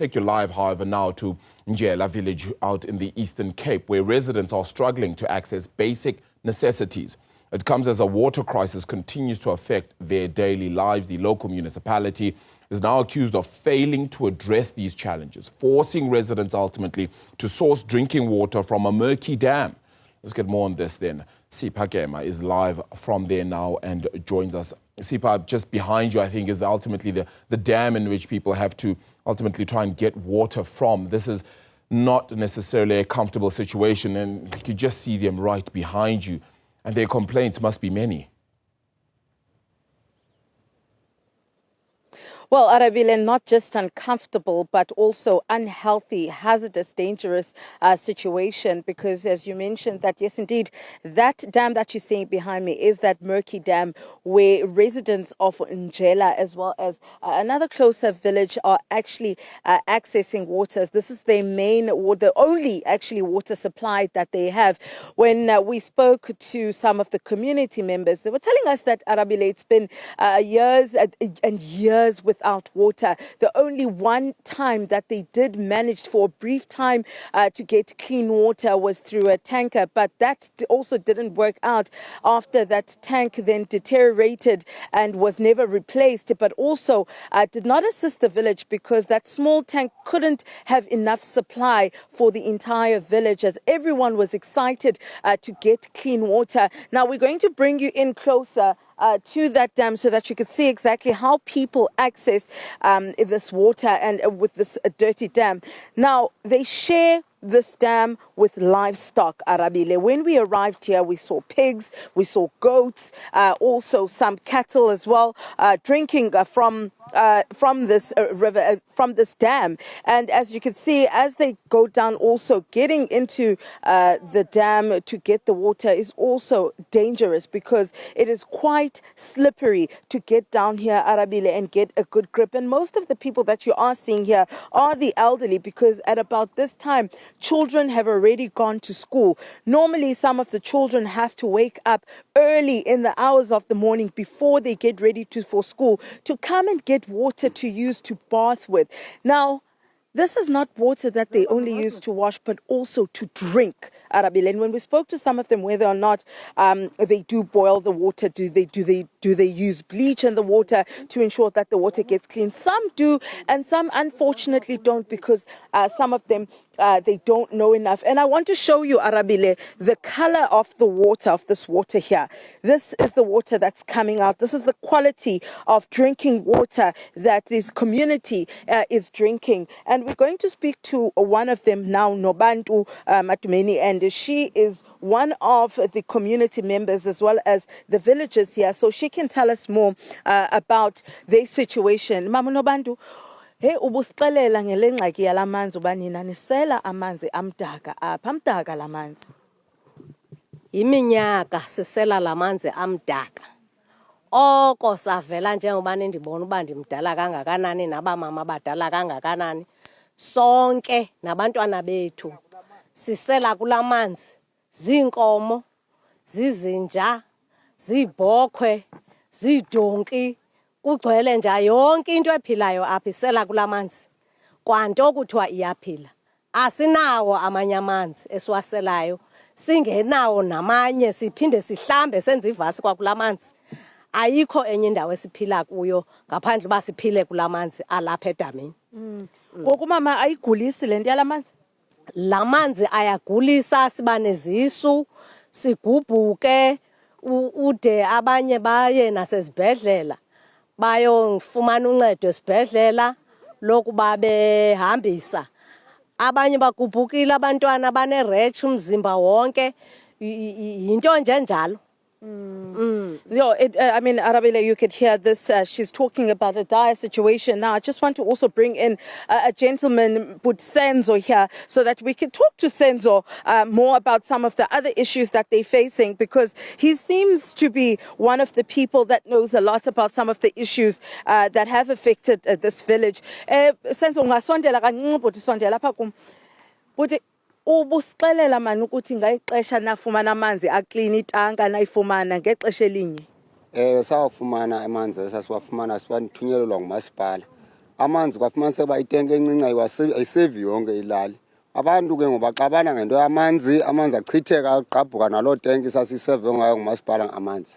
Take you live, however, now to Njela village out in the Eastern Cape, where residents are struggling to access basic necessities. It comes as a water crisis continues to affect their daily lives. The local municipality is now accused of failing to address these challenges, forcing residents ultimately to source drinking water from a murky dam. Let's get more on this then. Sipha Kema is live from there now and joins us. Sipha, just behind you, I think, is ultimately the dam in which people have to ultimately try and get water from. This is not necessarily a comfortable situation, and you could just see them right behind you, and their complaints must be many. Well, Arabile, not just uncomfortable, but also unhealthy, hazardous, dangerous situation, because as you mentioned that, yes, indeed, that dam that you're seeing behind me is that murky dam where residents of Njela, as well as another closer village, are actually accessing water. This is their main, or the only actually water supply that they have. When we spoke to some of the community members, they were telling us that, Arabile, it's been years and years without water. The only one time that they did manage for a brief time to get clean water was through a tanker, but that also didn't work out after that tank then deteriorated and was never replaced, but also did not assist the village because that small tank couldn't have enough supply for the entire village, as everyone was excited to get clean water. Now we're going to bring you in closer to that dam so that you can see exactly how people access this water and with this dirty dam. Now, they share this dam with livestock, Arabile. When we arrived here, we saw pigs, we saw goats, also some cattle as well, drinking from this river, from this dam. And as you can see, as they go down, also getting into the dam to get the water is also dangerous because it is quite slippery to get down here, Arabile, and get a good grip. And most of the people that you are seeing here are the elderly, because at about this time, children have already gone to school. Normally, some of the children have to wake up early in the hours of the morning before they get ready for school to come and get water to use to bath with. Now, this is not water that they only use to wash, but also to drink, Arabile. And when we spoke to some of them whether or not they do boil the water, do they use bleach in the water to ensure that the water gets clean? Some do, and some unfortunately don't, because some of them they don't know enough. And I want to show you, Arabile, the color of the water, of this water here. This is the water that's coming out. This is the quality of drinking water that this community is drinking. And we're going to speak to one of them now, Nobantu Matumeni, and she is one of the community members as well as the villagers here, so she can tell us more about their situation. Mama Nobantu, hey, ubusixelela ngelengxaki yalamanzi uba nina nisela amanzi amdaka apha, amdaka lamanzi. Iminyaka sisela lamanzi amdaka. Oko savela njengoba ndibona uba ndimdala kangakanani nabamama badala kangakanani, sonke nabantwana bethu sisela kulamanzi, ziinkomo, zizinja, ziibhokhwe, ziidonki, kugcwele nje yonke into ephilayo apha isela kulamanzi. Kwanto kuthiwa iyaphila. Asinawo amanye amanzi esiwaselayo, singenawo namanye, siphinde sihlambe senze ivasi kwakulamanzi. Ayikho enye indawo esiphila kuyo ngaphandle uba siphile kulamanzi alapha edamini. Ngoku mama, ayigulisi le nto yalamanzi? La manzi ayagulisa, siba nezisu, sigubhuke, ude abanye baye nasezibhedlela bayofumana uncedo esibhedlela lokuba behambisa. Abanye bagubhukile abantwana baneretsh umzimba wonke, yinto nje njalo. I mean, Arabile, you could hear this. She's talking about a dire situation. Now, I just want to also bring in a gentleman, Senzo, here, so that we can talk to Senzo more about some of the other issues that they're facing, because he seems to be one of the people that knows a lot about some of the issues that have affected this village. Senzo, ngasondela kancinci bhuti, sondela apha kum. Bhuti, ubusixelela mani ukuthi ngayixesha nafumana amanzi aklini itanka nayifumana ngexesha elinye? Sawafumana amanzi sasiwafumana siwathunyelelwa ngumasipala. amanzi kwafumanise uba itenki encinci ayisevi yonke ilali. Abantu ke ngoba xabana ngento yamanzi, amanzi achitheka aqabhuka naloo tenki sasiseve ngayo ngumasipala amanzi.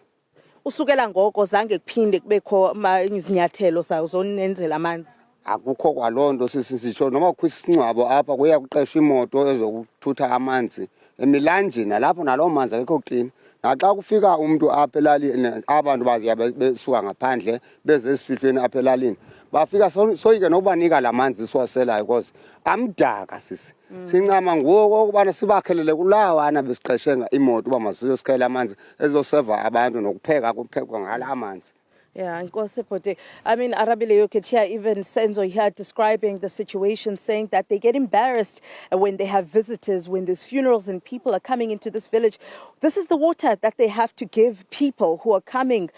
Usukela ngoko zange kuphinde kubekho izinyathelo zonenzela amanzi. Akukho kwaloo nto sisitsho noma kukho isingcwabo apha kuya kuqeshwa imoto ezokuthutha amanzi emilanjeni lapho naloo manzi akekho klini. Naxa kufika umuntu apha elalini abantu baziya besuka ngaphandle beze esifihlweni apha elalini bafika soyike nokubanika la manzi siwaselayo because amdaka sisi. Sincama ngoku ukubana sibakhelele kulawana besiqeshe imoto uba masiyosikhelela amanzi ezoseva abantu nokupheka kuphekwa ngala amanzi. Yeah, and I mean, Arabile, you could hear even Senzo here describing the situation, saying that they get embarrassed when they have visitors, when there's funerals and people are coming into this village. This is the water that they have to give people who are coming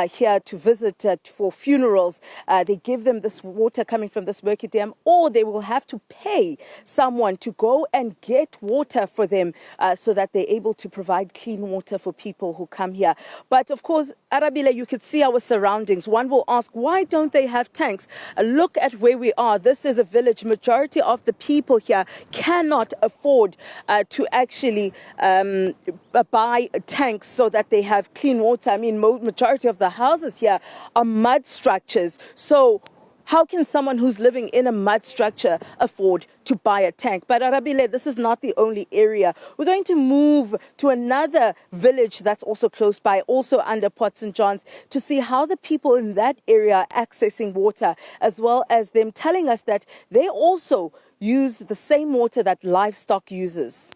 here to visit for funerals. They give them this water coming from this murky dam, or they will have to pay someone to go and get water for them so that they're able to provide clean water for people who come here. But of course, Arabile, you could see our surroundings. One will ask, why don't they have tanks? Look at where we are. This is a village. Majority of the people here cannot afford to actually buy tanks so that they have clean water. I mean, majority of the houses here are mud structures. So how can someone who's living in a mud structure afford to buy a tank? But Arabile, this is not the only area. We're going to move to another village that's also close by, also under Port St. John's, to see how the people in that area are accessing water, as well as them telling us that they also use the same water that livestock uses.